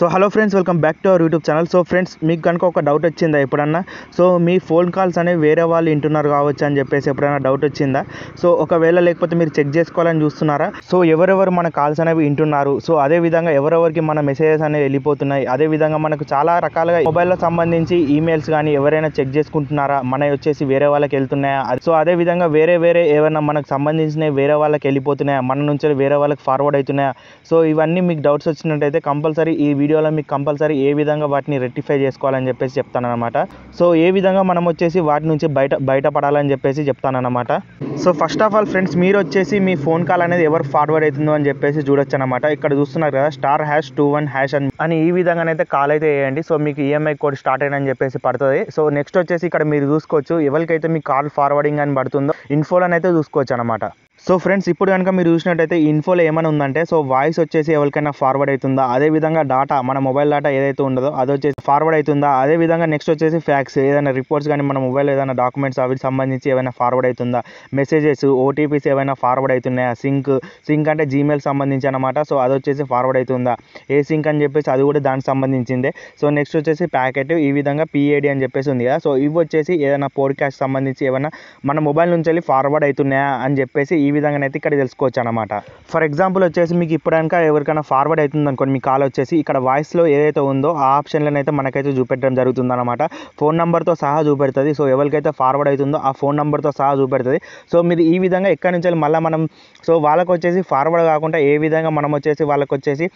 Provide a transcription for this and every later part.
So hello friends, welcome back to our YouTube channel. So friends, మీకు కనుక ఒక doubt వచ్చిందా ఎప్పుడన్నా? సో మీ ఫోన్ కాల్స్ అనేవి వేరే వాళ్ళు వింటున్నారు కావచ్చు అని చెప్పేసి ఎప్పుడైనా డౌట్ వచ్చిందా? సో ఒకవేళ లేకపోతే మీరు చెక్ చేసుకోవాలని చూస్తున్నారా? సో ఎవరెవరు మన కాల్స్ అనేవి వింటున్నారు, సో అదేవిధంగా ఎవరెవరికి మన మెసేజెస్ అనేవి వెళ్ళిపోతున్నాయి, అదేవిధంగా మనకు చాలా రకాలుగా మొబైల్లో సంబంధించి ఈమెయిల్స్ కానీ ఎవరైనా చెక్ చేసుకుంటున్నారా, మనవి వచ్చేసి వేరే వాళ్ళకి వెళ్తున్నాయా? సో అదేవిధంగా వేరే ఏమైనా మనకు సంబంధించినవి వేరే వాళ్ళకి వెళ్ళిపోతున్నాయా, మన నుంచి వేరే వాళ్ళకి ఫార్వర్డ్ అవుతున్నాయా? సో ఇవన్నీ మీకు డౌట్స్ వచ్చినట్టయితే కంపల్సరీ ఈ వీడియోలో మీకు కంపల్సరీ ఏ విధంగా వాటిని రెక్టిఫై చేసుకోవాలని చెప్పేసి చెప్తానన్నమాట. సో ఏ విధంగా మనం వచ్చేసి వాటి నుంచి బయటపడాలని చెప్పేసి చెప్తానన్నమాట. So first of all friends, మీరు వచ్చేసి మీ ఫోన్ కాల్ అనేది ఎవరు ఫార్వర్డ్ అవుతుందో అని చెప్పేసి చూడొచ్చు అనమాట. ఇక్కడ చూస్తున్నారు కదా, *#21# అని ఈ విధంగానైతే కాల్ అయితే వేయండి. సో మీకు ఈఎంఐ కోడ్ స్టార్ట్ అయిన అని చెప్పేసి పడుతుంది. సో నెక్స్ట్ వచ్చేసి ఇక్కడ మీరు చూసుకోవచ్చు, ఎవరికైతే మీ కాల్ ఫార్వర్డింగ్ అని పడుతుందో ఇన్ఫోలో అయితే చూసుకోవచ్చు అనమాట. సో ఫ్రెండ్స్, ఇప్పుడు కనుక మీరు చూసినట్టయితే ఇన్ఫోలో ఏమైనా ఉందంటే, సో వాయిస్ వచ్చేసి ఎవరికైనా ఫార్వర్డ్ అవుతుందా, అదేవిధంగా డేటా మన మొబైల్ డేటా ఏదైతే ఉండదో అది వచ్చేసి ఫార్వర్డ్ అవుతుందా, అదేవిధంగా నెక్స్ట్ వచ్చేసి ఫ్యాక్స్ ఏదైనా రిపోర్ట్స్ కానీ మన మొబైల్ ఏదైనా డాక్యుమెంట్స్ అవికి సంబంధించి ఏమైనా ఫార్వర్డ్ అవుతుందా, మెసేజెస్ ఓటీపీస్ ఏమైనా ఫార్వర్డ్ అవుతున్నాయా, సింక్ అంటే జీమెయిల్ సంబంధించి అనమాట. సో అది వచ్చేసి ఫార్వర్డ్ అవుతుందా, ఏ సింక్ అని చెప్పేసి అది కూడా దానికి సంబంధించిందే. సో నెక్స్ట్ వచ్చేసి ప్యాకెట్, ఈ విధంగా PAD అని చెప్పేసి ఉంది కదా. సో ఇవి వచ్చేసి ఏదైనా పోడ్కాస్ట్ సంబంధించి ఏమైనా మన మొబైల్ నుంచి వెళ్ళి ఫార్వర్డ్ అవుతున్నాయా అని చెప్పేసి ఈ విధంగా అయితే ఇక్కడ తెలుసుకోవచ్చు అనమాట. ఫర్ ఎగ్జాంపుల్ వచ్చేసి మీకు ఇప్పుడు కనుక ఎవరికైనా ఫార్వర్డ్ అవుతుంది అనుకోండి, మీ కాల్ వచ్చేసి ఇక్కడ వాయిస్లో ఏదైతే ఉందో ఆ ఆప్షన్లను అయితే మనకైతే చూపెట్టడం జరుగుతుంది అనమాట. ఫోన్ నెంబర్తో సహా చూపెడుతుంది. సో ఎవరికైతే ఫార్వర్డ్ అవుతుందో ఆ ఫోన్ నెంబర్తో సహా చూపెడుతుంది. సో మీరు ఈ విధంగా ఎక్కడి నుంచి మళ్ళీ మనం సో వాళ్ళకు వచ్చేసి ఫార్వర్డ్ కాకుండా ఏ విధంగా మనం వచ్చేసి వాళ్ళకి వచ్చేసి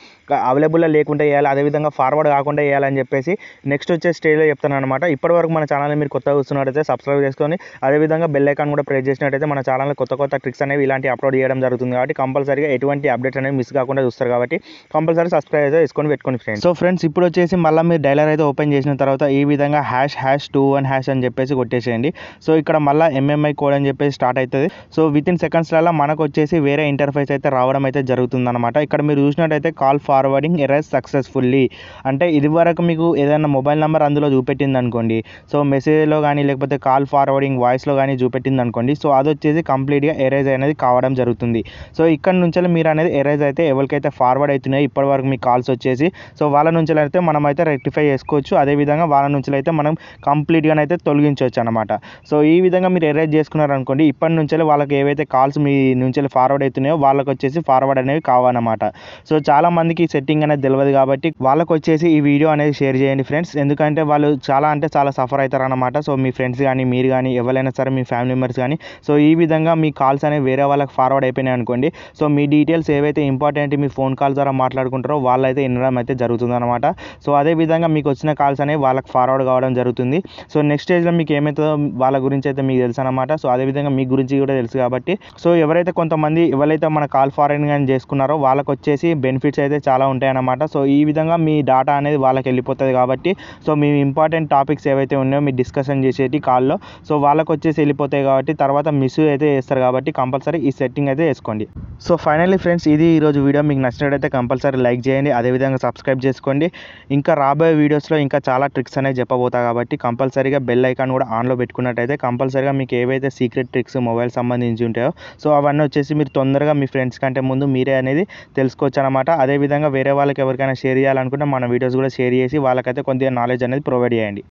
అవైలబుల్లో లేకుండా వేయాలి, అదేవిధంగా ఫార్వర్డ్ కాకుండా వేయాలని చెప్పేసి నెక్స్ట్ వచ్చే స్టేజ్లో చెప్తాను అనమాట. ఇప్పటివరకు మన ఛానల్ని మీరు కొత్తగా చూస్తున్నట్టయితే సబ్స్క్రైబ్ చేసుకొని అదేవిధంగా బెల్ ఐకాన్ కూడా ప్రెస్ చేసినట్టయితే మన ఛానల్లో కొత్త ట్రిక్స్ అనేవి ఇలాంటి అప్లోడ్ చేయడం జరుగుతుంది. కాబట్టి కంపల్సరీగా ఎటువంటి అప్డేట్స్ అనేవి మిస్ కాకుండా చూస్తారు. కాబట్టి కంపల్సరీ సబ్స్క్రైబ్ అయితే చేసుకొని పెట్టుకోండి ఫ్రెండ్స్. సో ఫ్రెండ్స్, ఇప్పుడు వచ్చేసి మళ్ళీ మీరు డైలర్ అయితే ఓపెన్ చేసిన తర్వాత ఈ విధంగా ##21# అని చెప్పేసి కొట్టేసేయండి. సో ఇక్కడ మళ్ళీ MMI కోడ్ అని చెప్పేసి స్టార్ట్ అవుతుంది. సో వితిన్ సెకండ్స్లలో మనకు వచ్చేసి వేరే ఇంటర్ఫేస్ అయితే రావడం అయితే జరుగుతుంది అనమాట. ఇక్కడ మీరు చూసినట్టయితే కాల్ ఫార్వర్డింగ్ ఎరైజ్ సక్సెస్ఫుల్లీ అంటే ఇది వరకు మీకు ఏదైనా మొబైల్ నెంబర్ అందులో చూపెట్టింది అనుకోండి, సో మెసేజ్లో కానీ లేకపోతే కాల్ ఫార్వర్డింగ్ వాయిస్లో కానీ చూపెట్టింది అనుకోండి, సో అది వచ్చేసి కంప్లీట్గా ఎరైజ్ అనేది కావడం జరుగుతుంది. సో ఇక్కడ నుంచి మీరు అనేది ఎరైజ్ అయితే ఎవరికైతే ఫార్వర్డ్ అవుతున్నాయో ఇప్పటివరకు మీ కాల్స్ వచ్చేసి, సో వాళ్ళ నుంచి అయితే మనం అయితే రెక్టిఫై చేసుకోవచ్చు. అదేవిధంగా వాళ్ళ నుంచి అయితే మనం కంప్లీట్గా అయితే తొలగించవచ్చు అనమాట. సో ఈ విధంగా మీరు ఎరైజ్ చేసుకున్నారనుకోండి, ఇప్పటి నుంచి వాళ్ళకి ఏవైతే కాల్స్ మీ నుంచి ఫార్వర్డ్ అవుతున్నాయో వాళ్ళకి వచ్చేసి ఫార్వర్డ్ అనేవి కావాలన్నమాట. సో చాలా మందికి ఈ సెట్టింగ్ అనేది తెలియదు కాబట్టి వాళ్ళకి వచ్చేసి ఈ వీడియో అనేది షేర్ చేయండి ఫ్రెండ్స్. ఎందుకంటే వాళ్ళు చాలా సఫర్ అవుతారు అనమాట. సో మీ ఫ్రెండ్స్ కానీ మీరు కానీ ఎవరైనా సరే మీ ఫ్యామిలీ మెంబర్స్ కానీ సో ఈ విధంగా మీ కాల్స్ అనేవి వేరే వాళ్ళకి ఫార్వర్డ్ అయిపోయినాయి అనుకోండి, సో మీ డీటెయిల్స్ ఏవైతే ఇంపార్టెంట్ మీ ఫోన్ కాల్ ద్వారా మాట్లాడుకుంటారో వాళ్ళైతే వినడం అయితే జరుగుతుంది అనమాట. సో అదేవిధంగా మీకు వచ్చిన కాల్స్ అనేవి వాళ్ళకి ఫార్వర్డ్ కావడం జరుగుతుంది. సో నెక్స్ట్ స్టేజ్లో మీకు ఏమవుతుందో వాళ్ళ గురించి అయితే మీకు తెలుసు అనమాట. సో అదేవిధంగా మీ గురించి కూడా తెలుసు కాబట్టి సో ఎవరైతే ఎవరైతే మన కాల్ ఫార్వర్డింగ్ అని చేసుకున్నారో వాళ్ళకి వచ్చేసి బెనిఫిట్స్ అయితే చాలా ఉంటాయన్నమాట. సో ఈ విధంగా మీ డేటా అనేది వాళ్ళకి వెళ్ళిపోతుంది కాబట్టి సో మీ ఇంపార్టెంట్ టాపిక్స్ ఏవైతే ఉన్నాయో మీరు డిస్కషన్ చేసేటి కాల్లో సో వాళ్ళకి వచ్చేసి వెళ్ళిపోతాయి కాబట్టి తర్వాత మిస్ అయితే చేస్తారు. కాబట్టి కంపల్సరీ ఈ సెట్టింగ్ అయితే వేసుకోండి. సో ఫైనల్లీ ఫ్రెండ్స్, ఇది ఈరోజు వీడియో మీకు నచ్చినట్టయితే కంపల్సరీ లైక్ చేయండి, అదేవిధంగా సబ్స్క్రైబ్ చేసుకోండి. ఇంకా రాబోయే వీడియోస్లో ఇంకా చాలా ట్రిక్స్ అనేవి చెప్పబోతా కాబట్టి కంపల్సరీగా బెల్ ఐకాన్ కూడా ఆన్లో పెట్టుకున్నట్టయితే కంపల్సరీగా మీకు ఏవైతే సీక్రెట్ ట్రిక్స్ మొబైల్ సంబంధించి ఉంటాయో సో అవన్నీ వచ్చేసి మీరు తొందరగా మీ ఫ్రెండ్స్ కంటే ముందు మీరే అనేది తెలుసుకోవచ్చు అనమాట. అదేవిధంగా వేరే వాళ్ళకి ఎవరికైనా షేర్ చేయాలనుకుంటే మన వీడియోస్ కూడా షేర్ చేసి వాళ్ళకైతే కొద్దిగా నాలెడ్జ్ అనేది ప్రొవైడ్ చేయండి.